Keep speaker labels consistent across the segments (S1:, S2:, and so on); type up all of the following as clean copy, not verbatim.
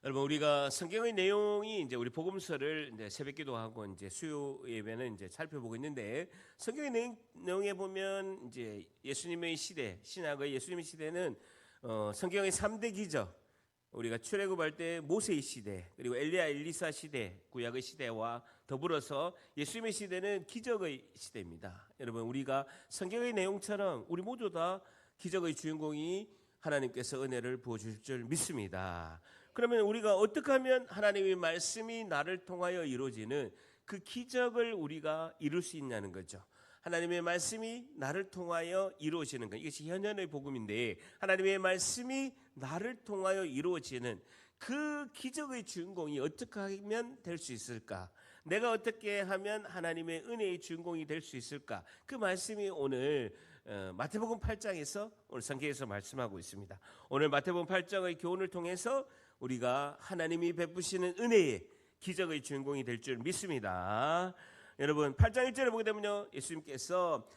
S1: 여러분, 우리가 성경의 내용이 이제 우리 복음서를 이제 새벽기도하고 이제 수요 예배는 이제 살펴보고 있는데, 성경의 내용에 보면 이제 예수님의 시대, 신약의 예수님의 시대는 성경의 3대 기적, 우리가 출애굽할 때 모세의 시대, 그리고 엘리야 엘리사 시대, 구약의 시대와 더불어서 예수님의 시대는 기적의 시대입니다. 여러분, 우리가 성경의 내용처럼 우리 모두 다 기적의 주인공이 하나님께서 은혜를 부어주실 줄 믿습니다. 그러면 우리가 어떻게 하면 하나님의 말씀이 나를 통하여 이루어지는 그 기적을 우리가 이룰 수 있냐는 거죠. 하나님의 말씀이 나를 통하여 이루어지는 것, 이것이 현현의 복음인데, 하나님의 말씀이 나를 통하여 이루어지는 그 기적의 주인공이 어떻게 하면 될 수 있을까? 내가 어떻게 하면 하나님의 은혜의 주인공이 될 수 있을까? 그 말씀이 오늘 마태복음 8장에서 오늘 성경에서 말씀하고 있습니다. 오늘 마태복음 8장의 교훈을 통해서 우리가 하나님이 베푸시는 은혜의 기적의 주인공이 될 줄 믿습니다. 여러분, 8장 1절에 보게 되면요, 예수님께서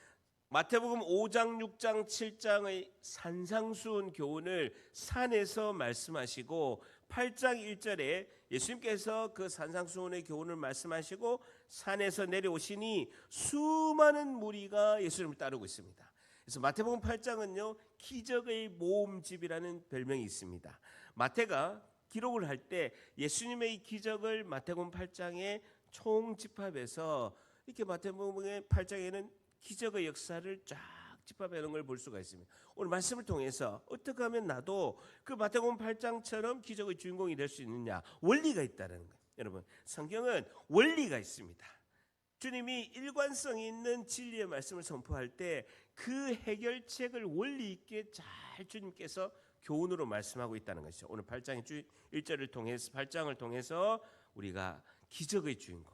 S1: 마태복음 5장, 6장, 7장의 산상수훈 교훈을 산에서 말씀하시고, 8장 1절에 예수님께서 그 산상수훈의 교훈을 말씀하시고 산에서 내려오시니 수많은 무리가 예수님을 따르고 있습니다. 그래서 마태복음 8장은요, 기적의 모음집이라는 별명이 있습니다. 마태가 기록을 할 때 예수님의 기적을 마태복음 8장에 총집합해서 이렇게 마태복음 8장에는 기적의 역사를 쫙 집합해 놓은 걸 볼 수가 있습니다. 오늘 말씀을 통해서 어떻게 하면 나도 그 마태복음 8장처럼 기적의 주인공이 될 수 있느냐, 원리가 있다는 거예요. 여러분, 성경은 원리가 있습니다. 주님이 일관성 있는 진리의 말씀을 선포할 때 그 해결책을 원리 있게 잘 주님께서 교훈으로 말씀하고 있다는 것이죠. 오늘 8장의 1절을 통해서, 8장을 통해서 우리가 기적의 주인공,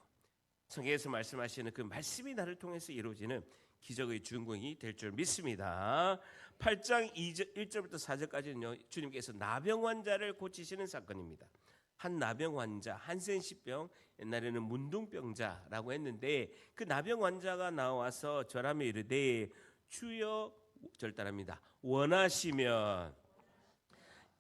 S1: 성경에서 말씀하시는 그 말씀이 나를 통해서 이루어지는 기적의 주인공이 될 줄 믿습니다. 8장 1절부터 4절까지는요, 주님께서 나병 환자를 고치시는 사건입니다. 한 나병 환자, 한센시병, 옛날에는 문둥병자라고 했는데, 그 나병 환자가 나와서 절하며 이르되 주여, 절단합니다, 원하시면,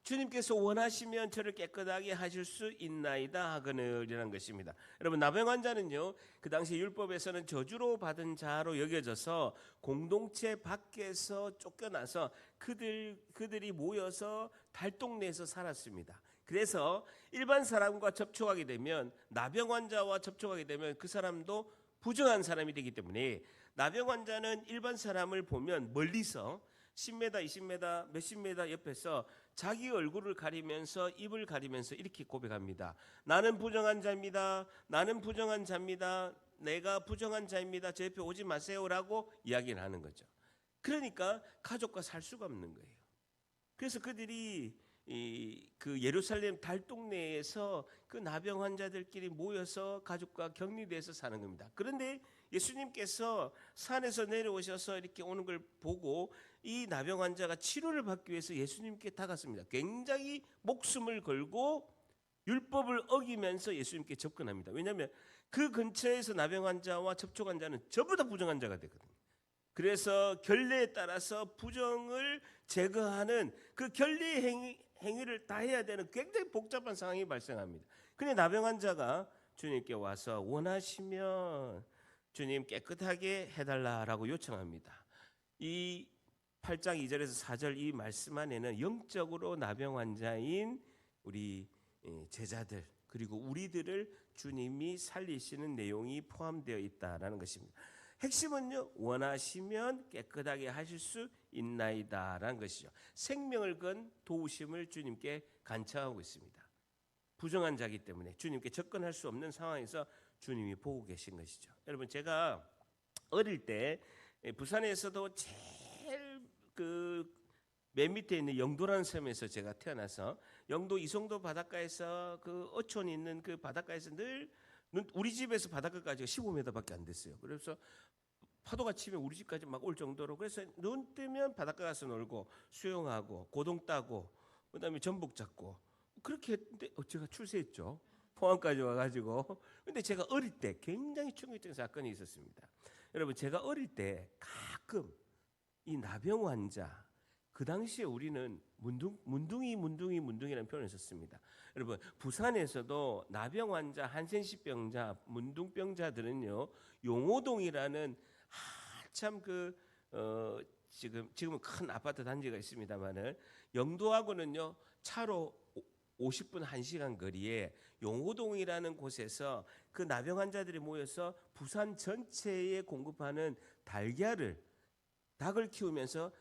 S1: 주님께서 원하시면 저를 깨끗하게 하실 수 있나이다 하거늘이라는 것입니다. 여러분, 나병 환자는요, 그 당시 율법에서는 저주로 받은 자로 여겨져서 공동체 밖에서 쫓겨나서 그들이 모여서 달동네에서 살았습니다. 그래서 일반 사람과 접촉하게 되면, 나병 환자와 접촉하게 되면 그 사람도 부정한 사람이 되기 때문에, 나병 환자는 일반 사람을 보면 멀리서 10m, 20m, 몇십 미터 옆에서 자기 얼굴을 가리면서, 입을 가리면서 이렇게 고백합니다. 나는 부정한 자입니다. 나는 부정한 자입니다. 내가 부정한 자입니다. 제 옆에 오지 마세요라고 이야기를 하는 거죠. 그러니까 가족과 살 수가 없는 거예요. 그래서 그들이 그 예루살렘 달동네에서 그 나병 환자들끼리 모여서 가족과 격리돼서 사는 겁니다. 그런데 예수님께서 산에서 내려오셔서 이렇게 오는 걸 보고 이 나병 환자가 치료를 받기 위해서 예수님께 다가섭니다. 굉장히 목숨을 걸고 율법을 어기면서 예수님께 접근합니다. 왜냐하면 그 근처에서 나병 환자와 접촉한 자는 전부 다 부정한 자가 되거든요. 그래서 결례에 따라서 부정을 제거하는 그 결례 행위를 다 해야 되는 굉장히 복잡한 상황이 발생합니다. 근데 나병 환자가 주님께 와서 원하시면 주님 깨끗하게 해달라라고 요청합니다. 이 8장 2절에서 4절 이 말씀 안에는 영적으로 나병 환자인 우리 제자들, 그리고 우리들을 주님이 살리시는 내용이 포함되어 있다라는 것입니다. 핵심은요, 원하시면 깨끗하게 하실 수 있나이다라는 것이죠. 생명을 건 도우심을 주님께 간청하고 있습니다. 부정한 자이기 때문에 주님께 접근할 수 없는 상황에서 주님이 보고 계신 것이죠. 여러분, 제가 어릴 때 부산에서도 제일 맨 밑에 있는 영도라는 섬에서 제가 태어나서, 영도 이송도 바닷가에서 그 어촌이 있는 그 바닷가에서 늘 우리 집에서 바닷가까지가 15m밖에 안 됐어요. 그래서 파도가 치면 우리 집까지 막 올 정도로, 그래서 눈 뜨면 바닷가 가서 놀고 수영하고 고동 따고 그다음에 전복 잡고 그렇게 했는데 제가 출세했죠. 포항까지 와가지고. 근데 제가 어릴 때 굉장히 충격적인 사건이 있었습니다. 여러분, 제가 어릴 때 가끔 이 나병 환자, 그 당시에 우리는 문둥이라는 표현을 썼습니다. 여러분, 부산에서도 나병 환자, 한센시병자, 문둥병자들은요, 용호동이라는 한참 지금은 큰 아파트 단지가 있습니다만은, 영도하고는요 차로 50분 1시간 거리에 용호동이라는 곳에서 그 나병 환자들이 모여서 부산 전체에 공급하는 닭을 키우면서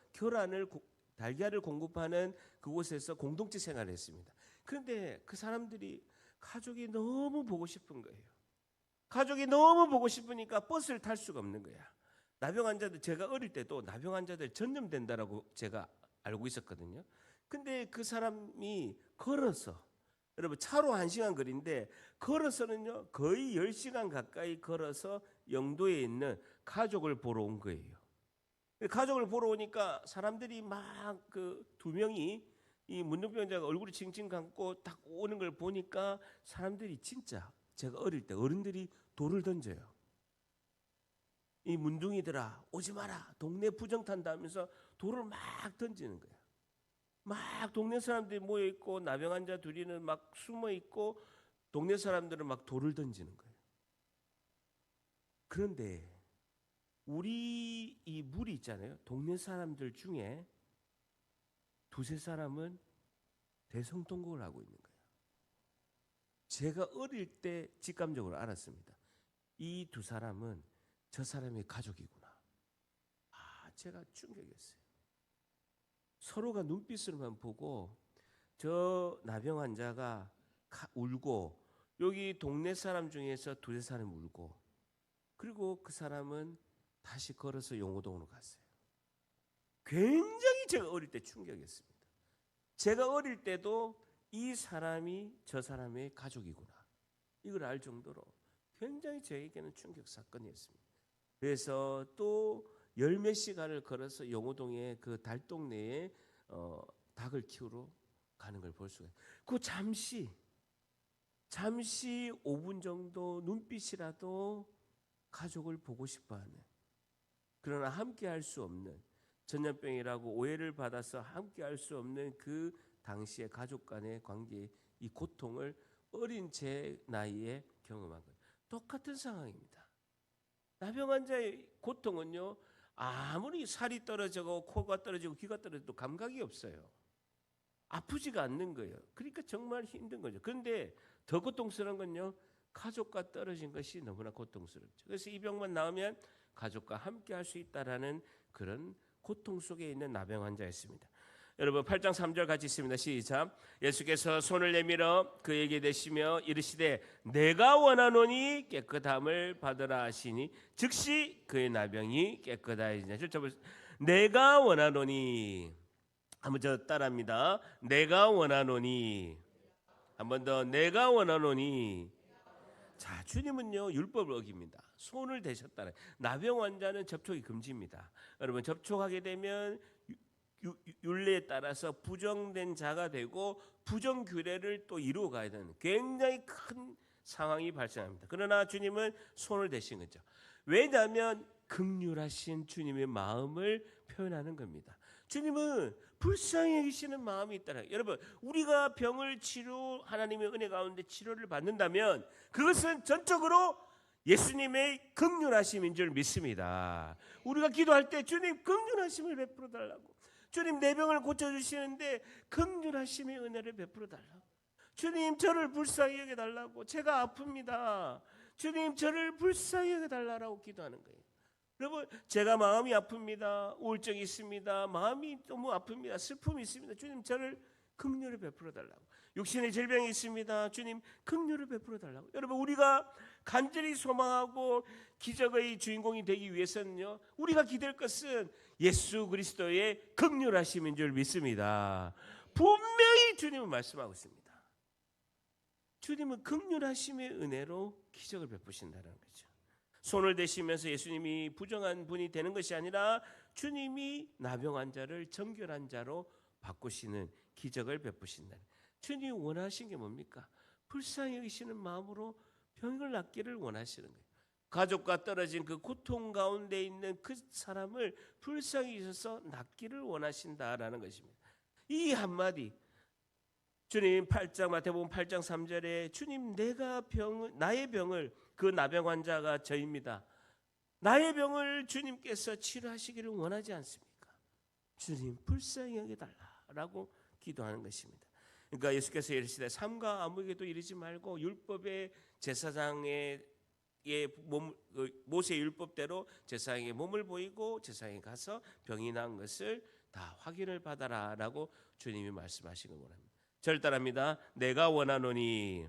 S1: 달걀을 공급하는 그곳에서 공동체 생활을 했습니다. 그런데 그 사람들이 가족이 너무 보고 싶은 거예요. 가족이 너무 보고 싶으니까 버스를 탈 수가 없는 거야. 나병 환자들, 제가 어릴 때도 나병 환자들 전염된다라고 제가 알고 있었거든요. 근데 그 사람이 걸어서, 여러분 차로 1시간 거리인데 걸어서는요 거의 10시간 가까이 걸어서 영도에 있는 가족을 보러 온 거예요. 가족을 보러 오니까 사람들이 막 그 2명이 이 문둥병자가 얼굴이 칭칭 감고 딱 오는 걸 보니까 사람들이 진짜, 제가 어릴 때 어른들이 돌을 던져요. 이 문둥이들아 오지 마라, 동네 부정탄다 하면서 돌을 막 던지는 거야. 막 동네 사람들이 모여 있고 나병 환자 둘이는 막 숨어 있고 동네 사람들은 막 돌을 던지는 거예요. 그런데 우리 이 무리 있잖아요. 동네 사람들 중에 2-3사람은 대성통곡을 하고 있는 거예요. 제가 어릴 때 직감적으로 알았습니다. 이 2사람은 저 사람의 가족이구나. 제가 충격이었어요. 서로가 눈빛으로만 보고 저 나병 환자가 울고, 여기 동네 사람 중에서 2-3사람이 울고, 그리고 그 사람은 다시 걸어서 용호동으로 갔어요. 굉장히 제가 어릴 때 충격이었습니다. 제가 어릴 때도 이 사람이 저 사람의 가족이구나, 이걸 알 정도로 굉장히 저에게는 충격 사건이었습니다. 그래서 또 10몇 시간을 걸어서 용호동의 그 달동네에 닭을 키우러 가는 걸 볼 수가 있어요. 그 잠시 5분 정도 눈빛이라도 가족을 보고 싶어하는, 그러나 함께 할 수 없는, 전염병이라고 오해를 받아서 함께 할 수 없는 그 당시의 가족 간의 관계의 이 고통을 어린 제 나이에 경험한 거예요. 똑같은 상황입니다. 나병 환자의 고통은요, 아무리 살이 떨어지고 코가 떨어지고 귀가 떨어져도 감각이 없어요. 아프지가 않는 거예요. 그러니까 정말 힘든 거죠. 그런데 더 고통스러운 건요, 가족과 떨어진 것이 너무나 고통스럽죠. 그래서 이 병만 나오면 가족과 함께 할 수 있다라는 그런 고통 속에 있는 나병 환자였습니다. 여러분 8장 3절 같이 있습니다. 시작. 예수께서 손을 내밀어 그에게 대시며 이르시되 내가 원하노니 깨끗함을 받으라 하시니 즉시 그의 나병이 깨끗하여지니라. 내가 원하노니, 한번 저 따라합니다. 내가 원하노니, 한 번 더, 내가 원하노니. 자, 주님은요 율법을 어깁니다. 손을 대셨다는, 나병 환자는 접촉이 금지입니다. 여러분 접촉하게 되면 율례에 따라서 부정된 자가 되고 부정규례를 또 이루어 가야 되는 굉장히 큰 상황이 발생합니다. 그러나 주님은 손을 대신 거죠. 왜냐하면 긍휼하신 주님의 마음을 표현하는 겁니다. 주님은 불쌍히 여기시는 마음이 있다는, 여러분 우리가 병을 하나님의 은혜 가운데 치료를 받는다면 그것은 전적으로 예수님의 긍휼하심인 줄 믿습니다. 우리가 기도할 때 주님 긍휼하심을 베풀어 달라고, 주님 내 병을 고쳐주시는데 긍휼하심의 은혜를 베풀어 달라고, 주님 저를 불쌍히 여겨달라고, 제가 아픕니다, 주님 저를 불쌍히 여겨달라고 기도하는 거예요. 여러분 제가 마음이 아픕니다, 우울증이 있습니다, 마음이 너무 아픕니다, 슬픔이 있습니다, 주님 저를 긍휼을 베풀어 달라고. 육신의 질병이 있습니다, 주님 긍휼을 베풀어 달라고. 여러분 우리가 간절히 소망하고 기적의 주인공이 되기 위해서는요, 우리가 기댈 것은 예수 그리스도의 긍휼하심인 줄 믿습니다. 분명히 주님은 말씀하고 있습니다. 주님은 긍휼하심의 은혜로 기적을 베푸신다는 거죠. 손을 대시면서 예수님이 부정한 분이 되는 것이 아니라 주님이 나병 환자를 정결한 자로 바꾸시는 기적을 베푸신다. 주님이 원하신 게 뭡니까? 불쌍히 여기시는 마음으로 병을 낫기를 원하시는 거예요. 가족과 떨어진 그 고통 가운데 있는 그 사람을 불쌍히 여기셔서 낫기를 원하신다라는 것입니다. 이 한마디, 주님 마태복음 8장 3절에 주님 나의 병을, 그 나병 환자가 저입니다. 나의 병을 주님께서 치료하시기를 원하지 않습니까? 주님 불쌍히 여겨달라라고 기도하는 것입니다. 그러니까 예수께서 이르시되 삼가 아무에게도 이르지 말고 율법의 제사장의 모세 율법대로 제사장에게 몸을 보이고 제사장에 가서 병이 난 것을 다 확인을 받아라라고 주님이 말씀하시는 겁니다. 저를 따릅니다. 내가 원하노니.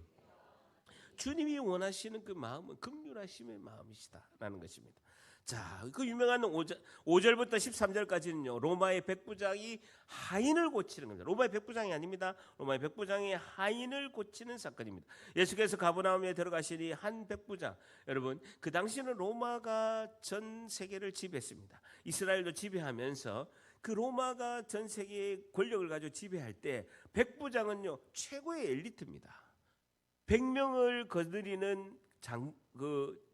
S1: 주님이 원하시는 그 마음은 긍휼하심의 마음이시다라는 것입니다. 자, 그 유명한 5절부터 13절까지는요. 로마의 백부장이 하인을 고치는 겁니다. 로마의 백부장이 아닙니다. 로마의 백부장이 하인을 고치는 사건입니다. 예수께서 가버나움에 들어가시니 한 백부장, 여러분 그 당시는 로마가 전 세계를 지배했습니다. 이스라엘도 지배하면서 그 로마가 전 세계의 권력을 가지고 지배할 때 백부장은요 최고의 엘리트입니다. 100명을 거느리는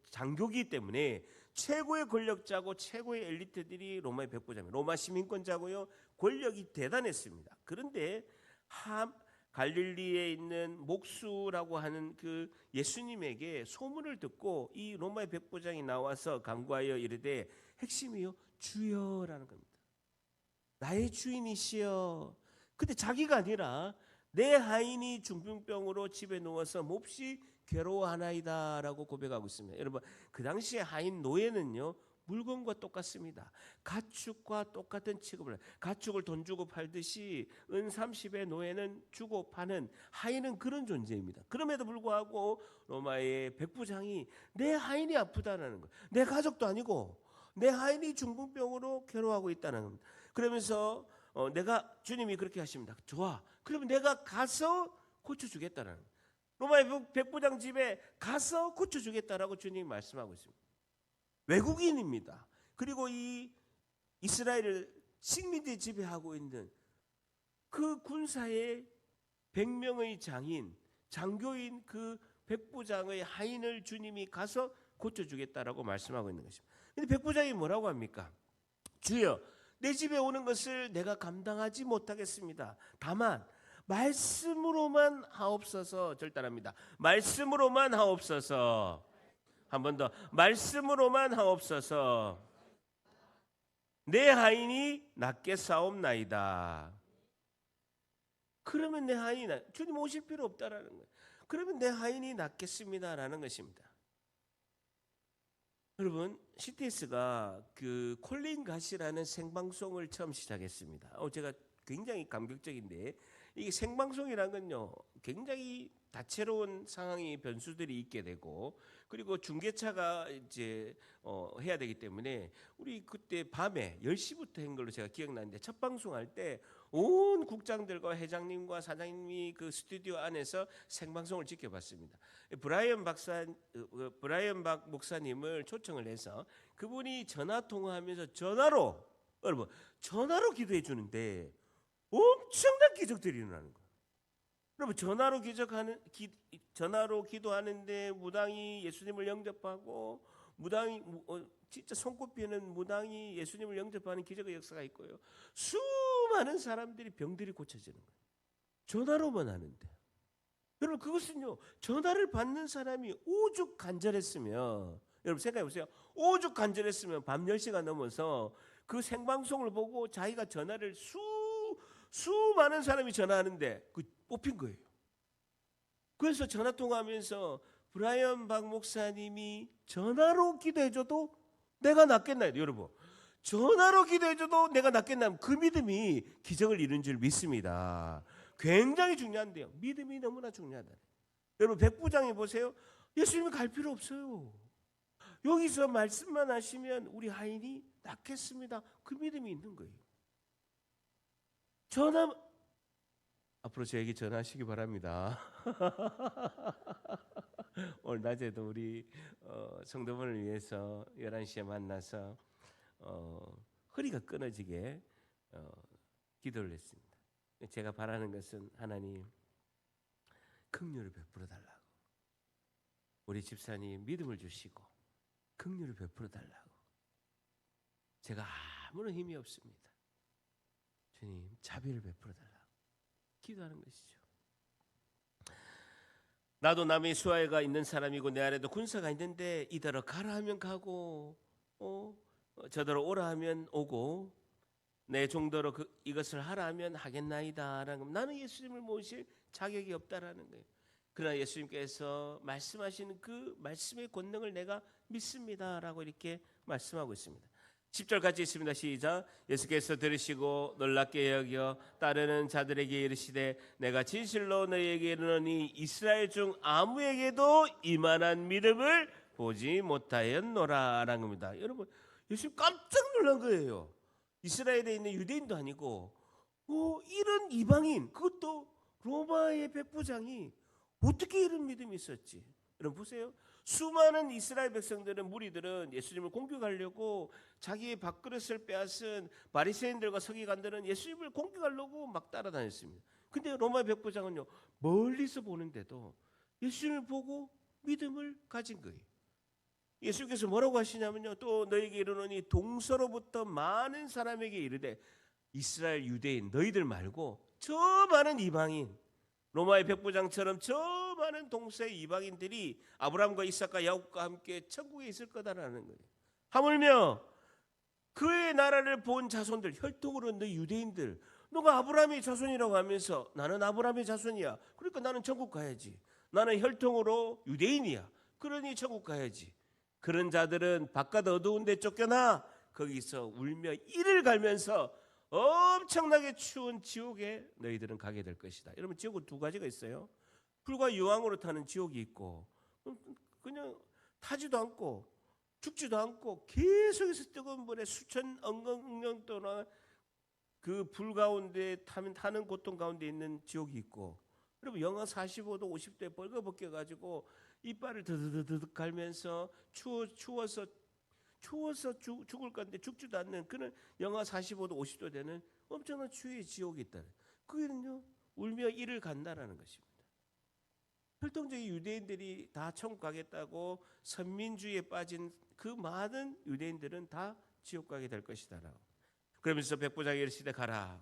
S1: 장교기 때문에 최고의 권력자고 최고의 엘리트들이 로마의 백부장입니다. 로마 시민권자고요. 권력이 대단했습니다. 그런데 갈릴리에 있는 목수라고 하는 그 예수님에게 소문을 듣고 이 로마의 백부장이 나와서 간구하여 이르되 핵심이요 주여라는 겁니다. 나의 주인이시여. 근데 자기가 아니라 내 하인이 중풍병으로 집에 누워서 몹시 괴로워하나이다라고 고백하고 있습니다. 여러분 그 당시에 하인 노예는요 물건과 똑같습니다. 가축과 똑같은 취급을, 가축을 돈 주고 팔듯이 은 30의 노예는 주고 파는 하인은 그런 존재입니다. 그럼에도 불구하고 로마의 백부장이 내 하인이 아프다는 거예요. 내 가족도 아니고 내 하인이 중풍병으로 괴로워하고 있다는 겁니다. 그러면서 주님이 그렇게 하십니다. 좋아. 그러면 내가 가서 고쳐주겠다는 거예요. 로마의 백부장 집에 가서 고쳐주겠다라고 주님이 말씀하고 있습니다. 외국인입니다. 그리고 이 이스라엘을 식민지 지배하고 있는 그 군사의 100명의 장교인 그 백부장의 하인을 주님이 가서 고쳐주겠다라고 말씀하고 있는 것입니다. 그런데 백부장이 뭐라고 합니까? 주여, 내 집에 오는 것을 내가 감당하지 못하겠습니다. 다만 말씀으로만 하옵소서. 절단합니다. 말씀으로만 하옵소서. 한 번 더. 말씀으로만 하옵소서. 내 하인이 낫게 싸움나이다. 그러면 내 하인이 주님 오실 필요 없다라는 거예요. 그러면 내 하인이 낫겠습니다라는 것입니다. 여러분 CTS가 그 콜린 갓이라는 생방송을 처음 시작했습니다. 제가 굉장히 감격적인데 이게 생방송이라는 건요 굉장히 다채로운 상황이 변수들이 있게 되고 그리고 중계차가 이제 해야 되기 때문에 우리 그때 밤에 10시부터 한 걸로 제가 기억나는데 첫 방송할 때 온 국장들과 회장님과 사장님이 그 스튜디오 안에서 생방송을 지켜봤습니다. 브라이언 박 목사님을 초청을 해서 그분이 전화 통화하면서 전화로 기도해 주는데 엄청난 기적들이 일어나는 거예요. 여러분 전화로 기도하는데 무당이 예수님을 영접하고 무당이 진짜 손꼽히는 무당이 예수님을 영접하는 기적의 역사가 있고요. 수많은 사람들이 병들이 고쳐지는 거예요. 전화로만 하는데. 여러분 그것은요. 전화를 받는 사람이 오죽 간절했으면 여러분 생각해 보세요. 오죽 간절했으면 밤 10시가 넘어서 그 생방송을 보고 자기가 전화를 수많은 사람이 전화하는데 그 뽑힌 거예요. 그래서 전화 통화하면서 브라이언 박 목사님이 전화로 기도해줘도 내가 낫겠나요? 여러분 전화로 기도해줘도 내가 낫겠나 그 믿음이 기적을 이룬 줄 믿습니다. 굉장히 중요한데요. 믿음이 너무나 중요하다. 여러분 백부장이 보세요. 예수님이 갈 필요 없어요. 여기서 말씀만 하시면 우리 하인이 낫겠습니다. 그 믿음이 있는 거예요. 앞으로 저에게 전화하시기 바랍니다. 오늘 낮에도 우리 성도분을 위해서 11시에 만나서 허리가 끊어지게 기도를 했습니다. 제가 바라는 것은 하나님 긍휼을 베풀어 달라고 우리 집사님 믿음을 주시고 긍휼을 베풀어 달라고. 제가 아무런 힘이 없습니다. 주님, 자비를 베풀어 달라고 기도하는 것이죠. 나도 남의 수하가 있는 사람이고 내 아래도 군사가 있는데 이대로 가라 하면 가고 저대로 오라 하면 오고 내 정도로 이것을 하라 하면 하겠나이다라는, 나는 예수님을 모실 자격이 없다라는 거예요. 그러나 예수님께서 말씀하시는 그 말씀의 권능을 내가 믿습니다라고 이렇게 말씀하고 있습니다. 10절 같이 있습니다. 시작. 예수께서 들으시고 놀랍게 여겨 따르는 자들에게 이르시되 내가 진실로 너희에게 이르노니 이스라엘 중 아무에게도 이만한 믿음을 보지 못하였노라라는 겁니다. 여러분, 예수님 깜짝 놀란 거예요. 이스라엘에 있는 유대인도 아니고 이런 이방인, 그것도 로마의 백부장이 어떻게 이런 믿음이 있었지? 여러분 보세요. 수많은 이스라엘 백성들은, 무리들은 예수님을 공격하려고 자기의 밥그릇을 빼앗은 바리새인들과 서기관들은 예수님을 공격하려고 막 따라다녔습니다. 근데 로마 백부장은요, 멀리서 보는데도 예수님을 보고 믿음을 가진 거예요. 예수께서 뭐라고 하시냐면요, 또 너에게 이르노니 동서로부터 많은 사람에게 이르되, 이스라엘 유대인 너희들 말고 저 많은 이방인, 로마의 백부장처럼 저 많은 동서의 이방인들이 아브라함과 이삭과 야곱과 함께 천국에 있을 거다라는 거예요. 하물며 그의 나라를 본 자손들, 혈통으로 너 유대인들, 너가 아브라함의 자손이라고 하면서 나는 아브라함의 자손이야, 그러니까 나는 천국 가야지. 나는 혈통으로 유대인이야, 그러니 천국 가야지. 그런 자들은 바깥 어두운 데 쫓겨나 거기서 울며 이를 갈면서 엄청나게 추운 지옥에 너희들은 가게 될 것이다. 여러분, 지옥은 두 가지가 있어요. 불과 유황으로 타는 지옥이 있고, 그냥 타지도 않고 죽지도 않고 계속해서 뜨거운 불에 수천 억년 동안 그 불 가운데 타는 고통 가운데 있는 지옥이 있고, 여러분 영하 45도 50도에 벌거벗겨 가지고 이빨을 드드드드 갈면서 추워서 죽을 건데 죽지도 않는 그런 영하 45도 50도 되는 엄청난 추위의 지옥이 있다. 그게는요, 울며 이를 간다라는 것입니다. 혈통적인 유대인들이 다 천국 가겠다고 선민주의에 빠진 그 많은 유대인들은 다 지옥 가게 될 것이다라고. 그러면서 백부장이 이르시되 가라,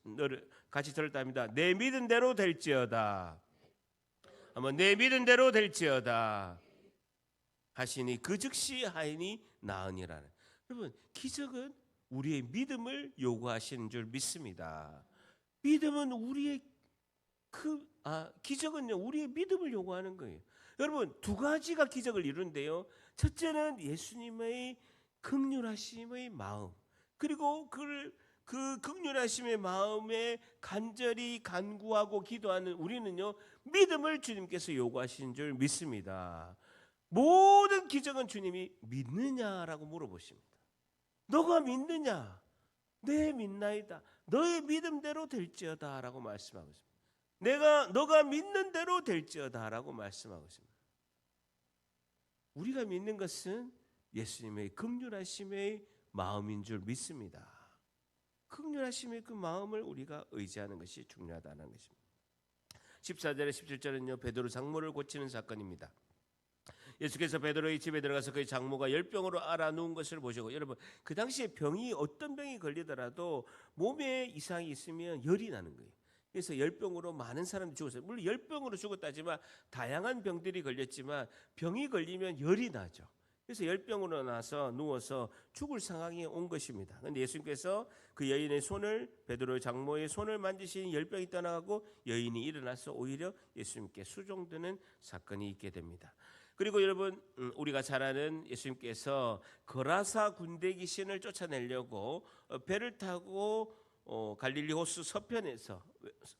S1: 너를 같이 들었답니다. 내 믿은 대로 될지어다. 한번 내 믿은 대로 될지어다 하시니 그 즉시 하인이 나으니라는. 여러분, 기적은 우리의 믿음을 요구하시는 줄 믿습니다. 믿음은 기적은요, 우리의 믿음을 요구하는 거예요. 여러분, 두 가지가 기적을 이루는데요. 첫째는 예수님의 긍휼하심의 마음, 그리고 그 긍휼하심의 마음에 간절히 간구하고 기도하는 우리는요, 믿음을 주님께서 요구하시는 줄 믿습니다. 모든 기적은 주님이 믿느냐라고 물어보십니다. 너가 믿느냐? 네, 믿나이다. 너의 믿음대로 될지어다 라고 말씀하고 있습니다. 너가 믿는 대로 될지어다 라고 말씀하고 있습니다. 우리가 믿는 것은 예수님의 긍휼하심의 마음인 줄 믿습니다. 긍휼하심의 그 마음을 우리가 의지하는 것이 중요하다는 것입니다. 14절에 17절은요, 베드로 장모를 고치는 사건입니다. 예수께서 베드로의 집에 들어가서 그의 장모가 열병으로 앓아 누운 것을 보시고, 여러분 그 당시에 병이 어떤 병이 걸리더라도 몸에 이상이 있으면 열이 나는 거예요. 그래서 열병으로 많은 사람들이 죽었어요. 물론 열병으로 죽었다지만 다양한 병들이 걸렸지만 병이 걸리면 열이 나죠. 그래서 열병으로 나서 누워서 죽을 상황이 온 것입니다. 그런데 예수님께서 그 여인의 손을, 베드로의 장모의 손을 만지시니 열병이 떠나가고 여인이 일어나서 오히려 예수님께 수종드는 사건이 있게 됩니다. 그리고 여러분, 우리가 잘 아는 예수님께서 거라사 군대 귀신을 쫓아내려고 배를 타고 갈릴리 호수 서편에서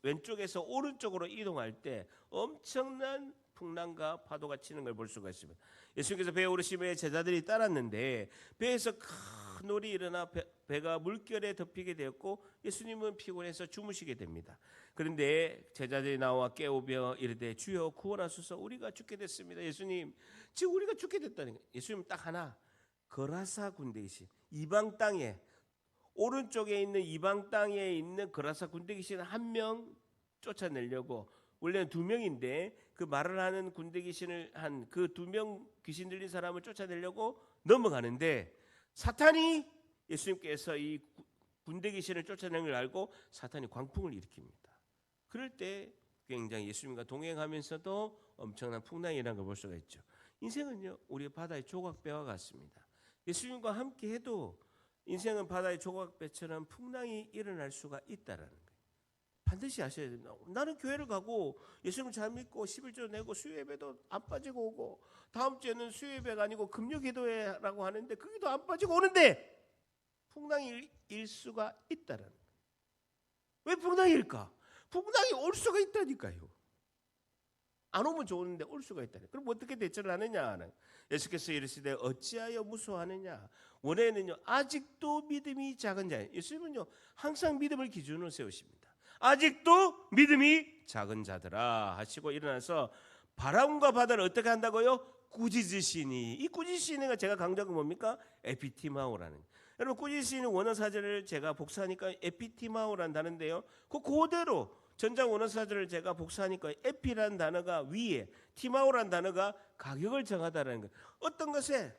S1: 왼쪽에서 오른쪽으로 이동할 때 엄청난 풍랑과 파도가 치는 걸 볼 수가 있습니다. 예수님께서 배에 오르시며 제자들이 따랐는데 배에서 큰 놀이 일어나 배가 물결에 덮이게 되었고 예수님은 피곤해서 주무시게 됩니다. 그런데 제자들이 나와 깨우며 이르되 주여 구원하소서, 우리가 죽게 됐습니다. 예수님, 지금 우리가 죽게 됐다는 거예요. 예수님 딱 하나, 거라사 군대이신 이방 땅에, 오른쪽에 있는 이방 땅에 있는 거라사 군대 귀신 한 명 쫓아내려고, 원래는 두 명인데 그 말을 하는 군대 귀신을 한 그 2명 귀신 들린 사람을 쫓아내려고 넘어가는데 사탄이 예수님께서 이 군대 귀신을 쫓아내는 걸 알고 사탄이 광풍을 일으킵니다. 그럴 때 굉장히 예수님과 동행하면서도 엄청난 풍랑이라는 걸 볼 수가 있죠. 인생은요, 우리 바다의 조각배와 같습니다. 예수님과 함께 해도 인생은 바다의 조각배처럼 풍랑이 일어날 수가 있다라는 거예요. 반드시 아셔야 됩니다. 나는 교회를 가고 예수님을 잘 믿고 11조 내고 수요예배도 안 빠지고 오고 다음 주에는 수요예배가 아니고 금요기도회라고 하는데 거기도 안 빠지고 오는데 풍랑이 일 수가 있다라는 거예요. 왜 풍랑일까? 풍랑이 올 수가 있다니까요. 안 오면 좋은데 올 수가 있다니. 그럼 어떻게 대처를 하느냐? 예수께서 이르시되 어찌하여 무서워하느냐? 원에는요 아직도 믿음이 작은 자. 예수님은요 항상 믿음을 기준으로 세우십니다. 아직도 믿음이 작은 자들아 하시고 일어나서 바람과 바다를 어떻게 한다고요? 꾸짖으시니. 이 꾸짖으시니가 제가 강조한 건 뭡니까? 에피티마오라는. 여러분 꾸짖으시니 원어 사전을 제가 복사하니까 에피티마오라는 단어인데요. 그대로 전장 원어 사전을 제가 복사하니까 에피라는 단어가 위에, 티마오라는 단어가 가격을 정하다라는 거예요. 어떤 것에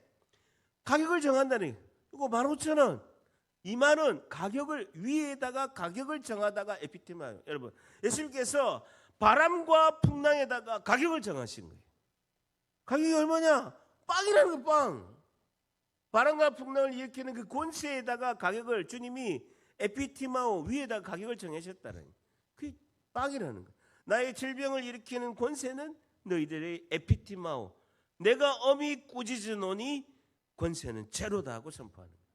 S1: 가격을 정한다는 거예요. 이거 15,000원, 20,000원 가격을 위에다가 가격을 정하다가 에피티마예요. 여러분 예수님께서 바람과 풍랑에다가 가격을 정하신 거예요. 가격이 얼마냐? 빵이라는 거 빵. 바람과 풍랑을 일으키는 그 권세에다가 가격을 주님이 에피티마오 위에다가 가격을 정하셨다는 거예요. 그게 빵이라는 거예요. 나의 질병을 일으키는 권세는 너희들의 에피티마오. 내가 엄히 꾸짖으노니 권세는 제로다 하고 선포하는 거예요.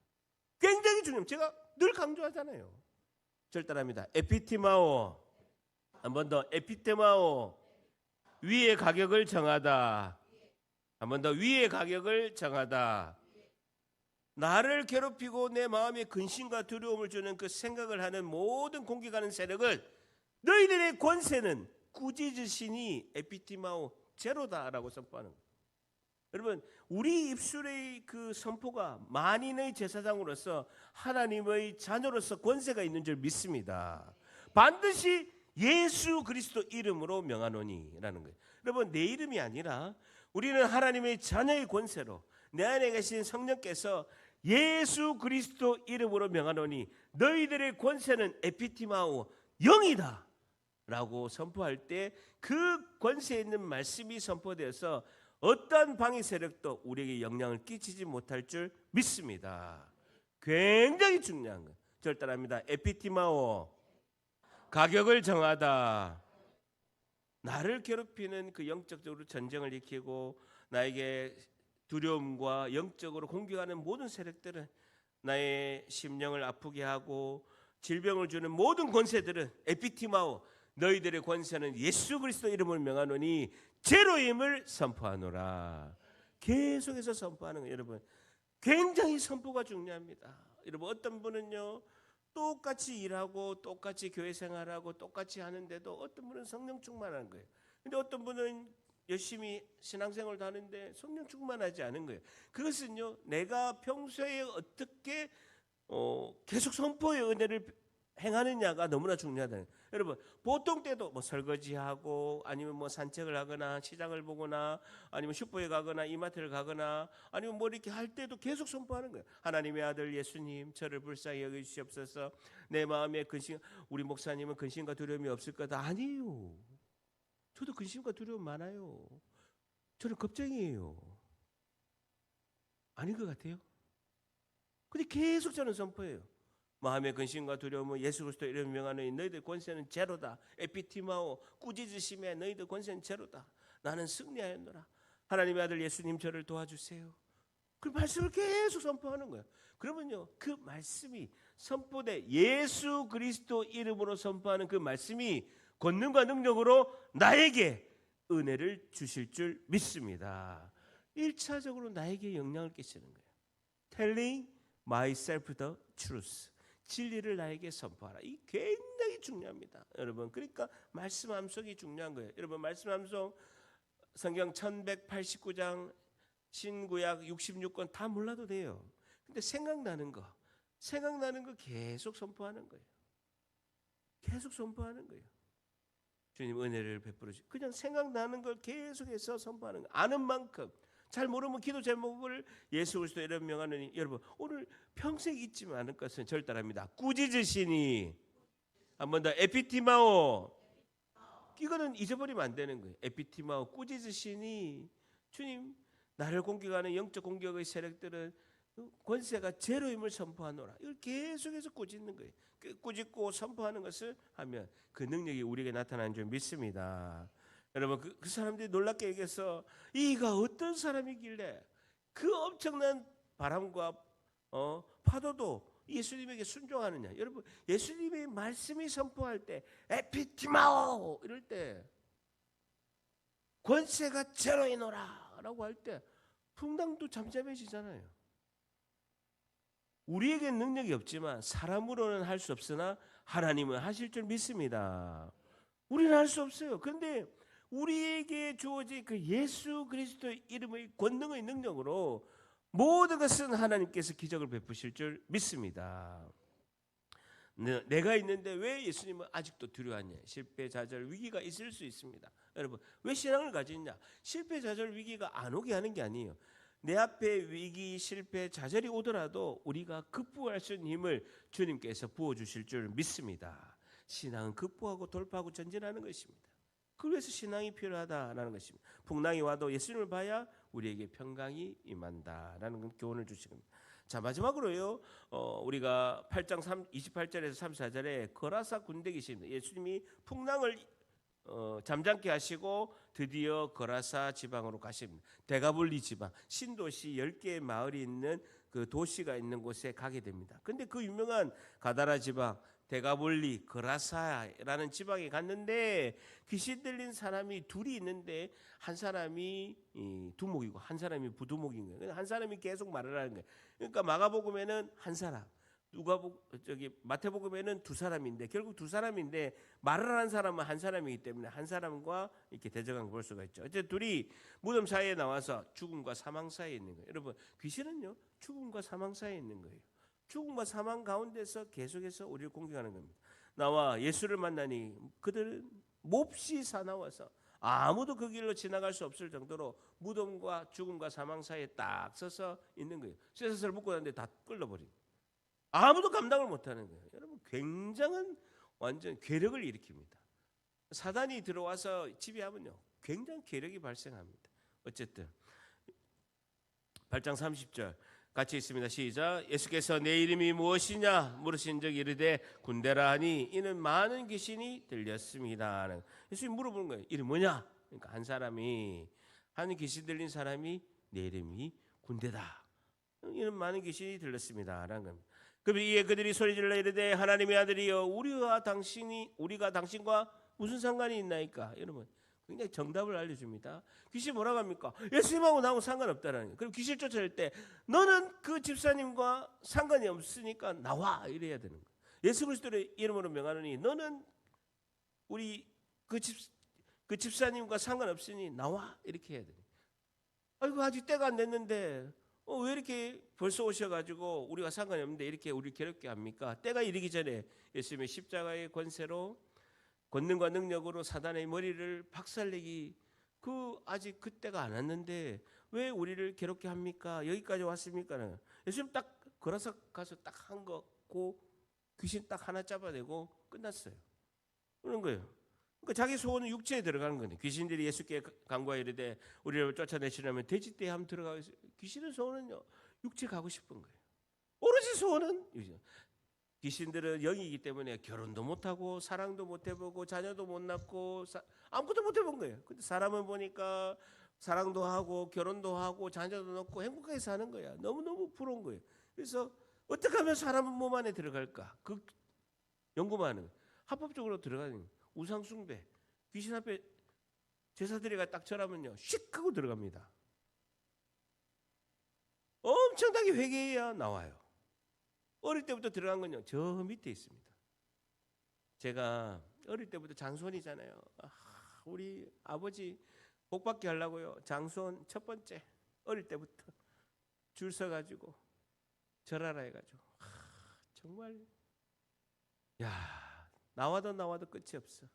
S1: 굉장히 중요해요. 제가 늘 강조하잖아요. 절단합니다. 에피티마오. 한 번 더 에피테마오. 위의 가격을 정하다. 한 번 더 위의 가격을 정하다. 나를 괴롭히고 내 마음에 근심과 두려움을 주는 그 생각을 하는 모든 공격하는 세력을 너희들의 권세는 꾸짖으시니 에피티마오 제로다라고 선포하는 거예요. 여러분 우리 입술의 그 선포가 만인의 제사장으로서 하나님의 자녀로서 권세가 있는 줄 믿습니다. 반드시 예수 그리스도 이름으로 명하노니라는 거예요. 여러분 내 이름이 아니라 우리는 하나님의 자녀의 권세로 내 안에 계신 성령께서 예수 그리스도 이름으로 명하노니 너희들의 권세는 에피티마오 영이다 라고 선포할 때 그 권세에 있는 말씀이 선포되어서 어떠한 방해 세력도 우리에게 영향을 끼치지 못할 줄 믿습니다. 굉장히 중요한 거예요. 절단합니다. 에피티마오 가격을 정하다. 나를 괴롭히는 그 영적으로 전쟁을 일으키고 나에게 두려움과 영적으로 공격하는 모든 세력들은 나의 심령을 아프게 하고 질병을 주는 모든 권세들은 에피티마오 너희들의 권세는 예수 그리스도 이름을 명하노니 제로임을 선포하노라. 계속해서 선포하는 거예요. 여러분 굉장히 선포가 중요합니다. 여러분 어떤 분은요 똑같이 일하고 똑같이 교회 생활하고 똑같이 하는데도 어떤 분은 성령 충만한 거예요. 근데 어떤 분은 열심히 신앙생활도 하는데 성령 충만하지 않은 거예요. 그것은요 내가 평소에 어떻게 계속 선포의 은혜를 행하느냐가 너무나 중요하다. 여러분 보통 때도 뭐 설거지하고 아니면 뭐 산책을 하거나 시장을 보거나 아니면 슈퍼에 가거나 이마트를 가거나 아니면 뭐 이렇게 할 때도 계속 선포하는 거예요. 하나님의 아들 예수님 저를 불쌍히 여기주시옵소서. 내 마음에 근심, 우리 목사님은 근심과 두려움이 없을 거다. 아니에요. 저도 근심과 두려움 많아요. 저는 겁쟁이에요. 아닌 것 같아요. 근데 계속 저는 선포해요. 마음의 근심과 두려움은 예수 그리스도 이름 명하노니 너희들 권세는 제로다. 에피티마오 꾸짖으심에 너희들 권세는 제로다. 나는 승리하였노라. 하나님의 아들 예수님 저를 도와주세요. 그 말씀을 계속 선포하는 거예요. 그러면요 그 말씀이 선포돼 예수 그리스도 이름으로 선포하는 그 말씀이 권능과 능력으로 나에게 은혜를 주실 줄 믿습니다. 1차적으로 나에게 영향을 끼치는 거예요. Telling myself the truth. 진리를 나에게 선포하라. 이 굉장히 중요합니다. 여러분 그러니까 말씀 암송이 중요한 거예요. 여러분 말씀 암송 성경 1189장 신구약 66권 다 몰라도 돼요. 근데 생각나는 거 계속 선포하는 거예요. 계속 선포하는 거예요. 주님 은혜를 베풀어 주시고 그냥 생각나는 걸 계속해서 선포하는 거. 아는 만큼. 잘 모르면 기도 제목을 예수 그리스도 이름 명하느니 여러분 오늘 평생 잊지 않을 것은 절대랍니다. 꾸짖으시니 한 번 더 에피티마오. 이거는 잊어버리면 안 되는 거예요. 에피티마오 꾸짖으시니 주님 나를 공격하는 영적 공격의 세력들은 권세가 제로임을 선포하노라. 이걸 계속해서 꾸짖는 거예요. 꾸짖고 선포하는 것을 하면 그 능력이 우리에게 나타나는 줄 믿습니다. 여러분 그 사람들이 놀랍게 얘기해서 이가 어떤 사람이길래 그 엄청난 바람과 파도도 예수님에게 순종하느냐. 여러분 예수님의 말씀이 선포할 때 에피티마오 이럴 때 권세가 제로이노라 라고 할 때 풍랑도 잠잠해지잖아요. 우리에겐 능력이 없지만 사람으로는 할 수 없으나 하나님은 하실 줄 믿습니다. 우리는 할 수 없어요. 그런데 우리에게 주어진 그 예수 그리스도의 이름의 권능의 능력으로 모든 것은 하나님께서 기적을 베푸실 줄 믿습니다. 내가 있는데 왜 예수님은 아직도 두려워하냐? 실패, 좌절, 위기가 있을 수 있습니다. 여러분 왜 신앙을 가지냐? 실패, 좌절, 위기가 안 오게 하는 게 아니에요. 내 앞에 위기, 실패, 좌절이 오더라도 우리가 극복할 수 있는 힘을 주님께서 부어주실 줄 믿습니다. 신앙은 극복하고 돌파하고 전진하는 것입니다. 그래서 신앙이 필요하다라는 것입니다. 풍랑이 와도 예수님을 봐야 우리에게 평강이 임한다라는 교훈을 주시겁니다. 자 마지막으로요. 우리가 8장 28절에서 34절에 거라사 군대 계십니다. 예수님이 풍랑을 잠잠케 하시고 드디어 거라사 지방으로 가십니다. 데가볼리 지방, 신도시 10개의 마을이 있는 그 도시가 있는 곳에 가게 됩니다. 근데 그 유명한 가다라 지방, 데가볼리, 거라사라는 지방에 갔는데 귀신 들린 사람이 둘이 있는데 한 사람이 두목이고 한 사람이 부두목인 거예요. 한 사람이 계속 말을 하는 거예요. 그러니까 마가복음에는 한 사람, 마태복음에는 두 사람인데 결국 두 사람인데 말을 하는 사람은 한 사람이기 때문에 한 사람과 이렇게 대적한 걸 볼 수가 있죠. 어쨌든 둘이 무덤 사이에 나와서 죽음과 사망 사이에 있는 거예요. 여러분 귀신은요 죽음과 사망 사이에 있는 거예요. 죽음과 사망 가운데서 계속해서 우리를 공격하는 겁니다. 나와 예수를 만나니 그들은 몹시 사나워서 아무도 그 길로 지나갈 수 없을 정도로 무덤과 죽음과 사망 사이에 딱 서서 있는 거예요. 쇠사슬을 묶고 났는데 다 끌려버린 거예요. 아무도 감당을 못하는 거예요. 여러분 굉장한 완전 괴력을 일으킵니다. 사단이 들어와서 지배하면요 굉장히 괴력이 발생합니다. 어쨌든 8장 30절 같이 있습니다. 시작. 예수께서 내 이름이 무엇이냐 물으신 적 이르되 군대라 하니 이는 많은 귀신이 들렸습니다. 예수님 물어보는 거예요. 이름 뭐냐? 그러니까 한 귀신 들린 사람이 내 이름이 군대다. 이는 많은 귀신이 들렸습니다. 라는 겁니다. 그럼 이에 그들이 소리질러 이르되 하나님의 아들이여 우리가 당신과 무슨 상관이 있나이까? 여러분 굉장히 정답을 알려줍니다. 귀신 뭐라고 합니까? 예수님하고 나하고 상관없다라는 거예요. 그럼 귀신 쫓아낼 때 너는 그 집사님과 상관이 없으니까 나와 이래야 되는 거예요. 예수 그리스도의 이름으로 명하노니 너는 우리 그 집사님과 상관없으니 나와 이렇게 해야 돼요. 아이고 아직 때가 안 됐는데 왜 이렇게 벌써 오셔가지고 우리가 상관이 없는데 이렇게 우리 괴롭게 합니까? 때가 이르기 전에 예수님의 십자가의 권능과 능력으로 사단의 머리를 박살내기 아직 그때가 안 왔는데 왜 우리를 괴롭게 합니까? 여기까지 왔습니까? 예수님 딱 걸어서 가서 딱 한 거고 귀신 딱 하나 잡아내고 끝났어요. 그런 거예요. 그러니까 자기 소원은 육체에 들어가는 건데 귀신들이 예수께 간구하여 이르되 우리를 쫓아내시려면 돼지떼에 한번 들어가겠어요. 귀신의 소원은요 육체 가고 싶은 거예요. 오로지 소원은 귀신들은 영이기 때문에 결혼도 못하고 사랑도 못 해보고 자녀도 못 낳고 아무것도 못 해본 거예요. 근데 사람을 보니까 사랑도 하고 결혼도 하고 자녀도 낳고 행복하게 사는 거야. 너무너무 부러운 거예요. 그래서 어떻게 하면 사람 몸 안에 들어갈까? 그 연구만 하는 거예요. 합법적으로 들어가는 거예요. 우상숭배, 귀신 앞에 제사드리가 딱 절하면요 휙 하고 들어갑니다. 엄청나게 회개해야 나와요. 어릴 때부터 들어간 건요 저 밑에 있습니다. 제가 어릴 때부터 장손이잖아요. 우리 아버지 복받게 하려고요 장손 첫 번째 어릴 때부터 줄 서가지고 절하라 해가지고 정말 나와도 끝이 없어.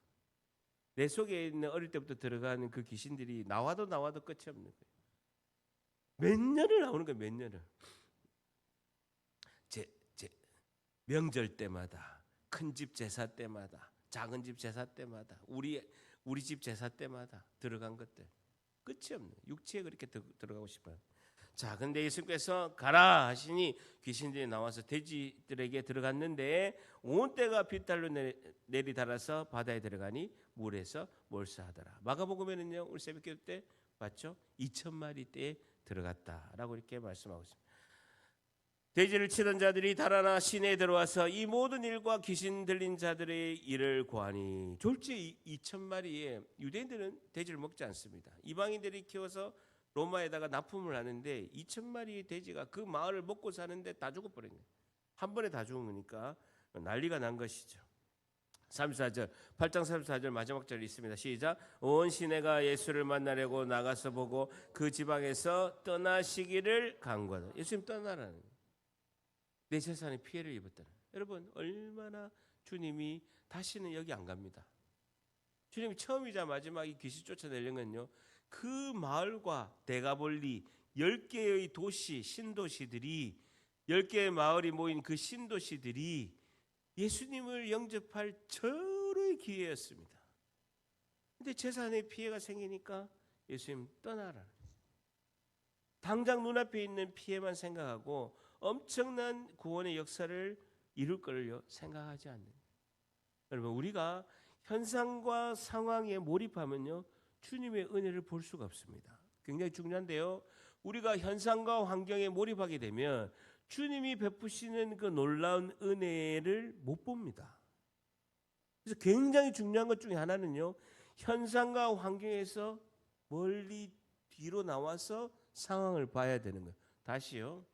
S1: 내 속에 있는 어릴 때부터 들어가는 그 귀신들이 나와도 끝이 없는 거예요. 몇 년을 나오는 거예요. 몇 년을. 제 명절 때마다, 큰 집 제사 때마다, 작은 집 제사 때마다, 우리 집 제사 때마다 들어간 것들 끝이 없는, 육체에 그렇게 들어가고 싶어요. 자, 근데 예수님께서 가라 하시니 귀신들이 나와서 돼지들에게 들어갔는데 온 떼가 빗달로 내리달아서 바다에 들어가니 물에서 몰수하더라. 마가복음에는요, 우리 새벽기도 때 봤죠? 2,000마리 떼에 들어갔다라고 이렇게 말씀하고 있습니다. 돼지를 치던 자들이 달아나 시내에 들어와서 이 모든 일과 귀신 들린 자들의 일을 고하니, 졸지 2,000마리에 유대인들은 돼지를 먹지 않습니다. 이방인들이 키워서 로마에다가 납품을 하는데 2,000마리의 돼지가 그 마을을 먹고 사는데 다 죽어버린 거예요. 한 번에 다 죽은 거니까 난리가 난 것이죠. 34절, 8장 34절 마지막 절 있습니다. 시작. 온 시내가 예수를 만나려고 나가서 보고 그 지방에서 떠나시기를 간구하다. 예수님 떠나라는 거예요. 내 재산에 피해를 입었다는. 여러분, 얼마나 주님이 다시는 여기 안 갑니다. 주님이 처음이자 마지막이 귀신 쫓아내려면요, 그 마을과 데가볼리 10개의 도시, 신도시들이, 10개의 마을이 모인 그 신도시들이 예수님을 영접할 절호의 기회였습니다. 근데 재산에 피해가 생기니까 예수님 떠나라. 당장 눈앞에 있는 피해만 생각하고 엄청난 구원의 역사를 이룰 걸요 생각하지 않는. 여러분, 우리가 현상과 상황에 몰입하면요 주님의 은혜를 볼 수가 없습니다. 굉장히 중요한데요, 우리가 현상과 환경에 몰입하게 되면 주님이 베푸시는 그 놀라운 은혜를 못 봅니다. 그래서 굉장히 중요한 것 중에 하나는요, 현상과 환경에서 멀리 뒤로 나와서 상황을 봐야 되는 거예요. 다시요,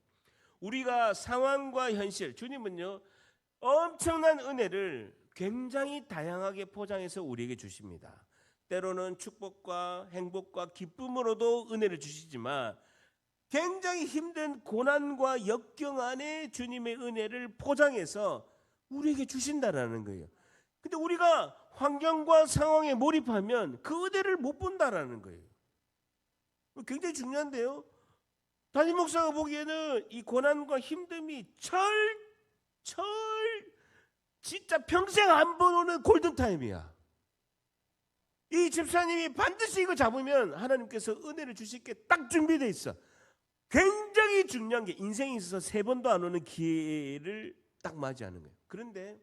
S1: 우리가 상황과 현실, 주님은요 엄청난 은혜를 굉장히 다양하게 포장해서 우리에게 주십니다. 때로는 축복과 행복과 기쁨으로도 은혜를 주시지만 굉장히 힘든 고난과 역경 안에 주님의 은혜를 포장해서 우리에게 주신다라는 거예요. 근데 우리가 환경과 상황에 몰입하면 그 은혜를 못 본다라는 거예요. 굉장히 중요한데요, 담임 목사가 보기에는 이 고난과 힘듦이 진짜 평생 안 보는 골든타임이야. 이 집사님이 반드시 이거 잡으면 하나님께서 은혜를 주실 게 딱 준비되어 있어. 굉장히 중요한 게, 인생에 있어서 3번도 안 오는 기회를 딱 맞이하는 거예요. 그런데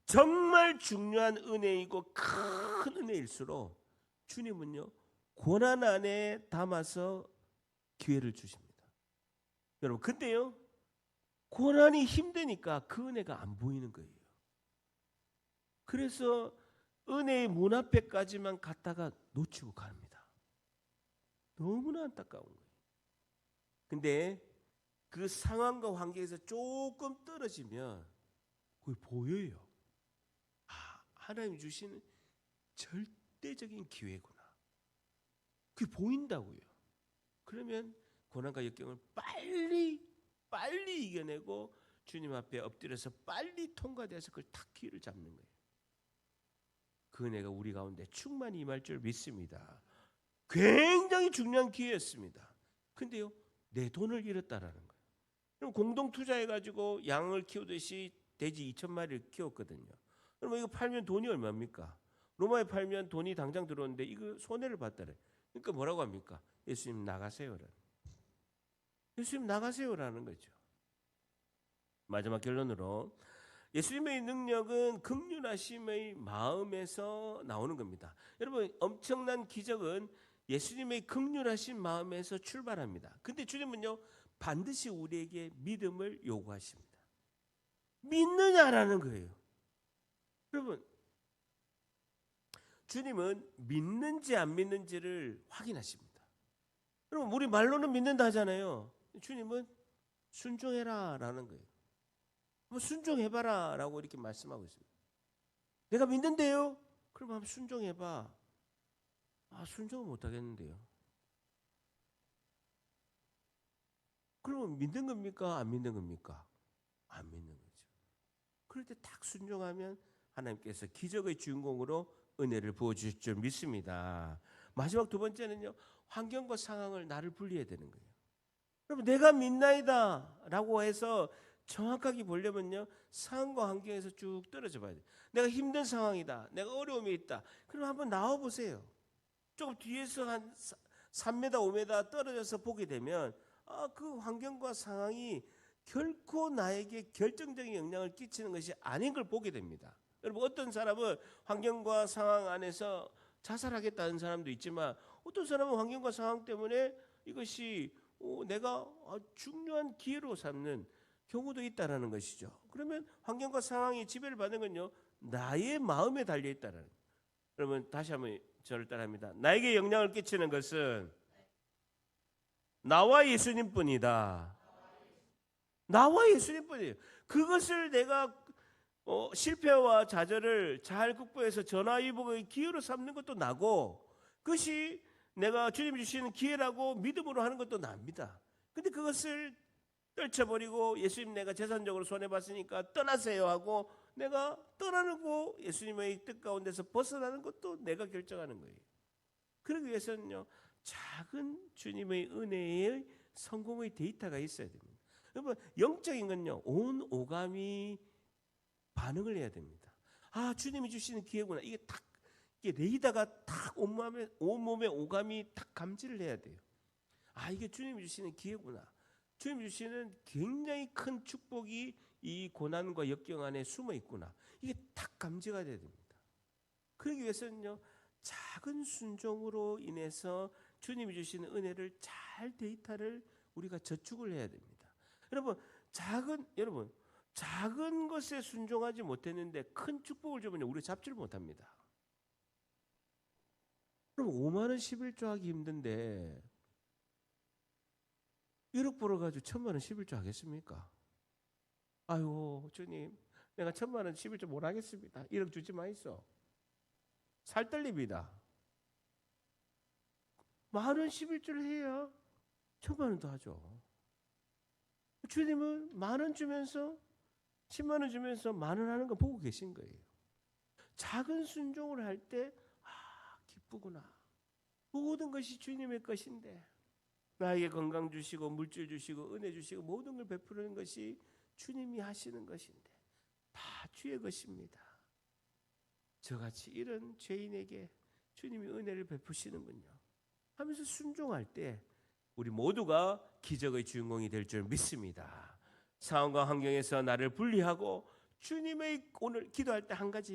S1: 정말 중요한 은혜이고 큰 은혜일수록 주님은요 고난 안에 담아서 기회를 주십니다. 여러분, 근데요 고난이 힘드니까 그 은혜가 안 보이는 거예요. 그래서 은혜의 문 앞에까지만 갔다가 놓치고 갑니다. 너무나 안타까운 거예요. 근데 그 상황과 환경에서 조금 떨어지면 그게 보여요. 하나님이 주시는 절대적인 기회구나. 그게 보인다고요. 그러면 고난과 역경을 빨리 이겨내고 주님 앞에 엎드려서 빨리 통과돼서 그걸 탁 기회를 잡는 거예요. 그 은혜가 우리 가운데 충만히 임할 줄 믿습니다. 굉장히 중요한 기회였습니다. 근데요, 내 돈을 잃었다라는 거예요. 그럼 공동 투자해가지고 양을 키우듯이 돼지 2,000마리를 키웠거든요. 그러면 이거 팔면 돈이 얼마입니까? 로마에 팔면 돈이 당장 들어오는데 이거 손해를 봤다래. 그러니까 뭐라고 합니까? 예수님 나가세요라는. 예수님 나가세요라는 거죠. 마지막 결론으로, 예수님의 능력은 긍휼하심의 마음에서 나오는 겁니다. 여러분, 엄청난 기적은 예수님의 긍휼하신 마음에서 출발합니다. 근데 주님은요 반드시 우리에게 믿음을 요구하십니다. 믿느냐라는 거예요. 여러분, 주님은 믿는지 안 믿는지를 확인하십니다. 여러분, 우리 말로는 믿는다 하잖아요. 주님은 순종해라 라는 거예요. 한번 순종해봐라 라고 이렇게 말씀하고 있습니다. 내가 믿는데요? 그럼 한번 순종해봐. 순종은 못하겠는데요. 그러면 믿는 겁니까? 안 믿는 겁니까? 안 믿는 거죠. 그럴 때 딱 순종하면 하나님께서 기적의 주인공으로 은혜를 부어주실 줄 믿습니다. 마지막 두 번째는요, 환경과 상황을 나를 분리해야 되는 거예요. 여러분, 내가 믿나이다 라고 해서 정확하게 보려면요, 상황과 환경에서 쭉 떨어져 봐야 돼요. 내가 힘든 상황이다, 내가 어려움이 있다, 그럼 한번 나와 보세요. 조금 뒤에서 한 3m 5m 떨어져서 보게 되면 그 환경과 상황이 결코 나에게 결정적인 영향을 끼치는 것이 아닌 걸 보게 됩니다. 여러분, 어떤 사람은 환경과 상황 안에서 자살하겠다는 사람도 있지만, 어떤 사람은 환경과 상황 때문에 이것이 내가 중요한 기회로 삼는 경우도 있다라는 것이죠. 그러면 환경과 상황이 지배를 받는 건요, 나의 마음에 달려 있다라는 거예요. 여러분, 다시 한번 저를 따라합니다. 나에게 영향을 끼치는 것은 나와 예수님뿐이다. 나와 예수님뿐이에요. 그것을 내가 실패와 좌절을 잘 극복해서 전화위복의 기회로 삼는 것도 나고, 그것이 내가 주님이 주시는 기회라고 믿음으로 하는 것도 납니다. 근데 그것을 떨쳐버리고 예수님 내가 재산적으로 손해봤으니까 떠나세요 하고 내가 떠나고 예수님의 뜻 가운데서 벗어나는 것도 내가 결정하는 거예요. 그러기 위해서는요, 작은 주님의 은혜의 성공의 데이터가 있어야 됩니다. 여러분, 영적인 건요, 온 오감이 반응을 해야 됩니다. 주님이 주시는 기회구나. 이게 딱, 이게 레이더가 딱 온몸에 오감이 딱 감지를 해야 돼요. 이게 주님이 주시는 기회구나. 주님이 주시는 굉장히 큰 축복이 이 고난과 역경 안에 숨어 있구나. 이게 딱 감지가 돼야 됩니다. 그러기 위해서는요, 작은 순종으로 인해서 주님이 주시는 은혜를 잘 데이터를 우리가 저축을 해야 됩니다. 여러분, 작은 것에 순종하지 못했는데 큰 축복을 주면 우리 잡지를 못합니다. 그럼 5만 원 11조 하기 힘든데 1억 벌어가지고 1,000만 원 11조 하겠습니까? 아유, 주님, 내가 1,000만 원 11조 못 하겠습니다. 1억 주지 마이소. 살떨립니다. 10,000원 11조를 해야 1,000만 원도 하죠. 주님은 10,000원 주면서 10만 원 주면서 10,000원 하는 거 보고 계신 거예요. 작은 순종을 할 때 기쁘구나. 모든 것이 주님의 것인데 나에게 건강 주시고 물질 주시고 은혜 주시고 모든 걸 베푸는 것이 주님이 하시는 것인데 다 주의 것입니다. 저같이 이런 죄인에게 주님이 은혜를 베푸시는군요 하면서 순종할 때 우리 모두가 기적의 주인공이 될 줄 믿습니다. 상황과 환경에서 나를 분리하고 주님의 오늘 기도할 때 한 가지